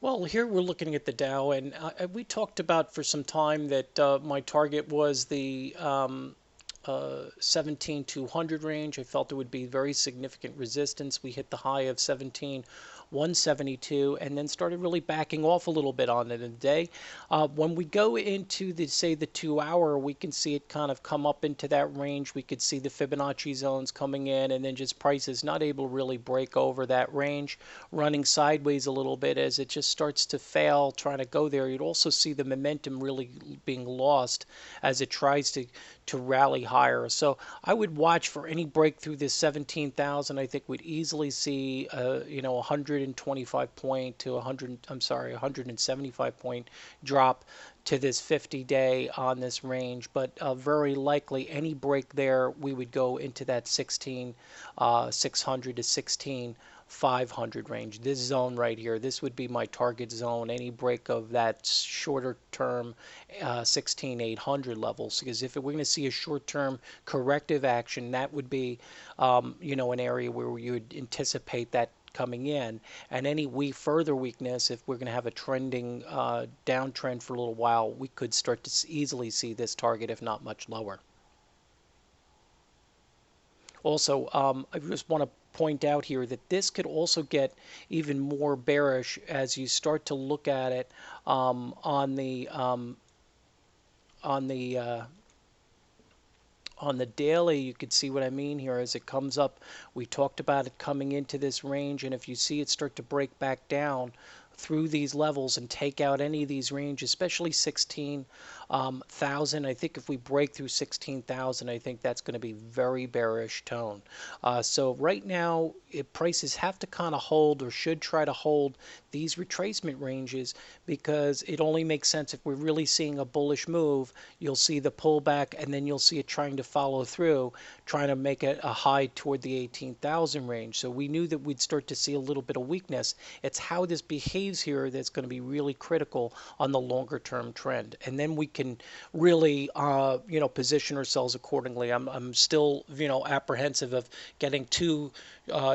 Well, here we're looking at the Dow, and we talked about for some time that my target was the 17,200 range. I felt there would be very significant resistance. We hit the high of 17,172 and then started really backing off a little bit on it in the day. When we go into the, say, the 2 hour, we can see it kind of come up into that range. We could see the Fibonacci zones coming in, and then just prices not able to really break over that range, running sideways a little bit as it just starts to fail trying to go there. You'd also see the momentum really being lost as it tries to rally higher. So I would watch for any breakthrough this 17,000. I think we'd easily see 125 point to 100, I'm sorry, 175 point drop to this 50-day on this range, but very likely any break there, we would go into that 16,600 to 16,500 range. This zone right here, this would be my target zone. Any break of that shorter term 16,800 levels, because if we're going to see a short-term corrective action, that would be an area where you would anticipate that coming in, and any further weakness, if we're going to have a trending downtrend for a little while, we could start to easily see this target, if not much lower. Also, I just want to point out here that this could also get even more bearish as you start to look at it on the on the daily. You could see what I mean here as it comes up. We talked about it coming into this range, and if you see it start to break back down through these levels and take out any of these ranges, especially 16,000. I think if we break through 16,000, I think that's going to be very bearish tone. So right now, prices have to kind of hold, or should try to hold, these retracement ranges, because it only makes sense if we're really seeing a bullish move. You'll see the pullback, and then you'll see it trying to follow through, trying to make it a high toward the 18,000 range. So we knew that we'd start to see a little bit of weakness. It's how this behaves here that's going to be really critical on the longer term trend, and then we can really position ourselves accordingly. I'm still apprehensive of getting too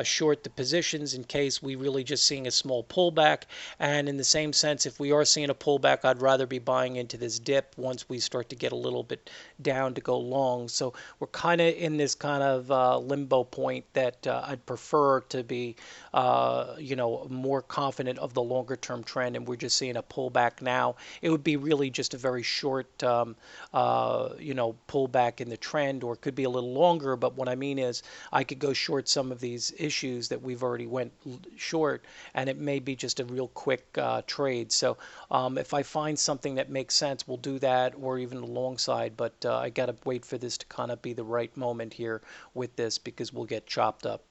short the positions in case we really just seeing a small pullback, and in the same sense, if we are seeing a pullback, I'd rather be buying into this dip once we start to get a little bit down to go long. So we're kind of in this kind of limbo point that I'd prefer to be more confident of the longer term trend, and we're just seeing a pullback now. It would be really just a very short pullback in the trend, or it could be a little longer, but what I mean is I could go short some of these issues that we've already went short, and it may be just a real quick trade. So if I find something that makes sense, we'll do that, or even alongside, but I got to wait for this to kind of be the right moment here with this, because we'll get chopped up.